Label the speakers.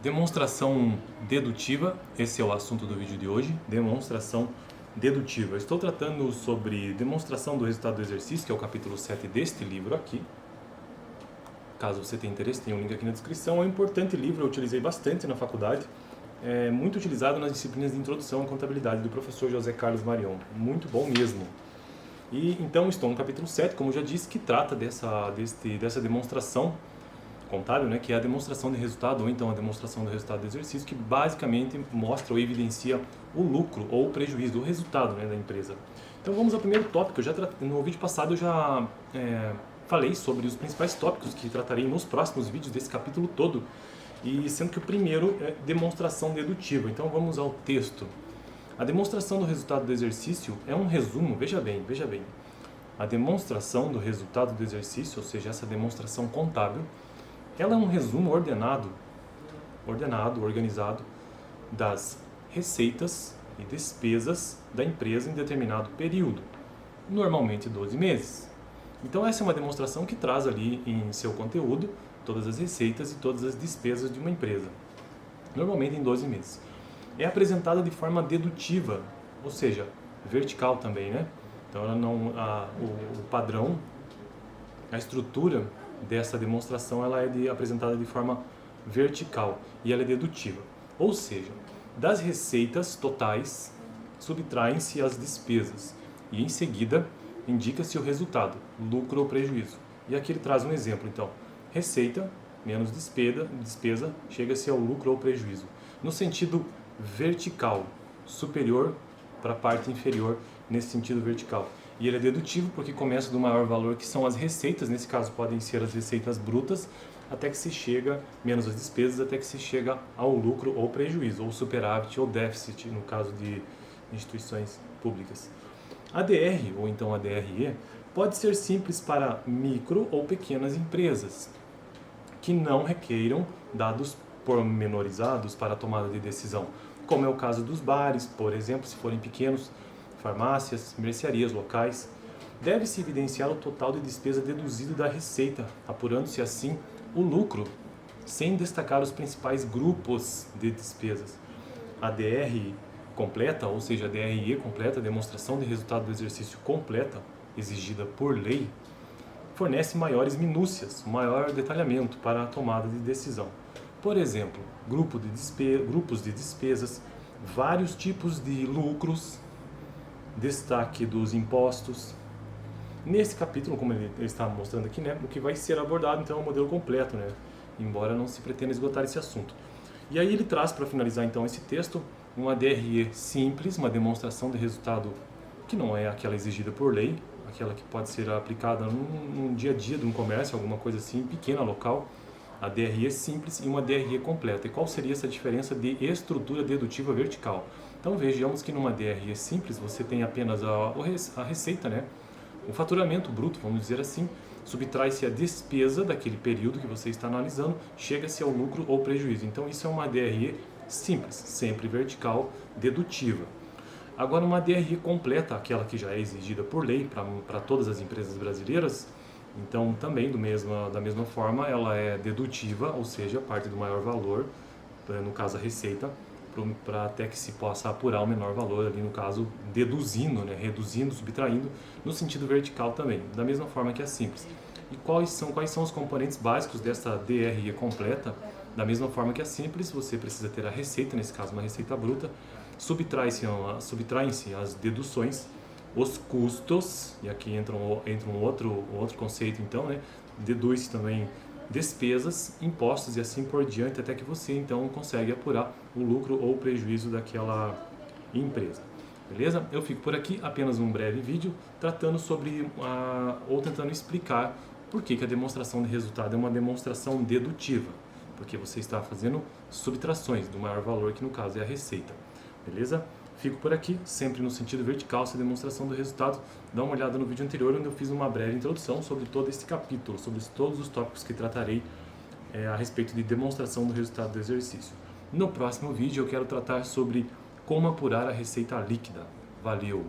Speaker 1: Demonstração dedutiva, esse é o assunto do vídeo de hoje, demonstração dedutiva. Eu estou tratando sobre demonstração do resultado do exercício, que é o capítulo 7 deste livro aqui. Caso você tenha interesse, tem um link aqui na descrição. É um importante livro, eu utilizei bastante na faculdade. É muito utilizado nas disciplinas de introdução à contabilidade do professor José Carlos Marion. Muito bom mesmo. E então estou no capítulo 7, como eu já disse, que trata dessa demonstração contábil, né, que é a demonstração de resultado, ou então a demonstração do resultado do exercício, que basicamente mostra ou evidencia o lucro ou o prejuízo, o resultado, né, da empresa. Então vamos ao primeiro tópico. No vídeo passado eu já falei sobre os principais tópicos que tratarei nos próximos vídeos desse capítulo todo, e sendo que o primeiro é demonstração dedutiva. Então vamos ao texto. A demonstração do resultado do exercício é um resumo, veja bem. A demonstração do resultado do exercício, ou seja, essa demonstração contábil, ela é um resumo organizado das receitas e despesas da empresa em determinado período, normalmente 12 meses. Então essa é uma demonstração que traz ali em seu conteúdo todas as receitas e todas as despesas de uma empresa, normalmente em 12 meses. É apresentada de forma dedutiva, ou seja, vertical também, né? Então o padrão, a estrutura dessa demonstração, ela é apresentada de forma vertical e ela é dedutiva. Ou seja, das receitas totais subtraem-se as despesas e em seguida indica-se o resultado, lucro ou prejuízo. E aqui ele traz um exemplo, então, receita menos despesa chega-se ao lucro ou prejuízo. No sentido vertical, superior para a parte inferior, nesse sentido vertical. E ele é dedutivo porque começa do maior valor, que são as receitas, nesse caso podem ser as receitas brutas, até que se chega, menos as despesas, até que se chega ao lucro ou prejuízo, ou superávit ou déficit, no caso de instituições públicas. A DR, ou então a DRE, pode ser simples para micro ou pequenas empresas, que não requeiram dados pormenorizados para a tomada de decisão, como é o caso dos bares, por exemplo, se forem pequenos, farmácias, mercearias locais. Deve-se evidenciar o total de despesa deduzido da receita, apurando-se assim o lucro, sem destacar os principais grupos de despesas. A DR completa, ou seja, a DRE completa, a demonstração de resultado do exercício completa, exigida por lei, fornece maiores minúcias, maior detalhamento para a tomada de decisão. Por exemplo, grupos de despesas, vários tipos de lucros, destaque dos impostos. Nesse capítulo, como ele está mostrando aqui, né, o que vai ser abordado então é o modelo completo, né, embora não se pretenda esgotar esse assunto. E aí ele traz, para finalizar então esse texto, uma DRE simples, uma demonstração de resultado que não é aquela exigida por lei, aquela que pode ser aplicada num dia a dia de um comércio, alguma coisa assim, pequena, local. A DRE simples e uma DRE completa. E qual seria essa diferença de estrutura dedutiva vertical? Então vejamos que numa DRE simples você tem apenas a receita, né? O faturamento bruto, vamos dizer assim, subtrai-se a despesa daquele período que você está analisando, chega-se ao lucro ou prejuízo. Então isso é uma DRE simples, sempre vertical, dedutiva. Agora uma DRE completa, aquela que já é exigida por lei para todas as empresas brasileiras, então também da mesma forma ela é dedutiva, ou seja, parte do maior valor, no caso a receita, para até que se possa apurar o menor valor ali, no caso deduzindo, né, reduzindo, subtraindo, no sentido vertical também, da mesma forma que a simples. E quais são os componentes básicos dessa DRE completa? Da mesma forma que a simples, você precisa ter a receita, nesse caso uma receita bruta, subtraem-se as deduções, os custos, e aqui entra um outro conceito então, né? Deduz também despesas, impostos e assim por diante, até que você então consegue apurar o lucro ou o prejuízo daquela empresa. Beleza? Eu fico por aqui, apenas um breve vídeo tratando sobre, ou tentando explicar por que a demonstração de resultado é uma demonstração dedutiva, porque você está fazendo subtrações do maior valor, que no caso é a receita. Beleza? Fico por aqui, sempre no sentido vertical, essa demonstração do resultado. Dá uma olhada no vídeo anterior, onde eu fiz uma breve introdução sobre todo esse capítulo, sobre todos os tópicos que tratarei a respeito de demonstração do resultado do exercício. No próximo vídeo eu quero tratar sobre como apurar a receita líquida. Valeu!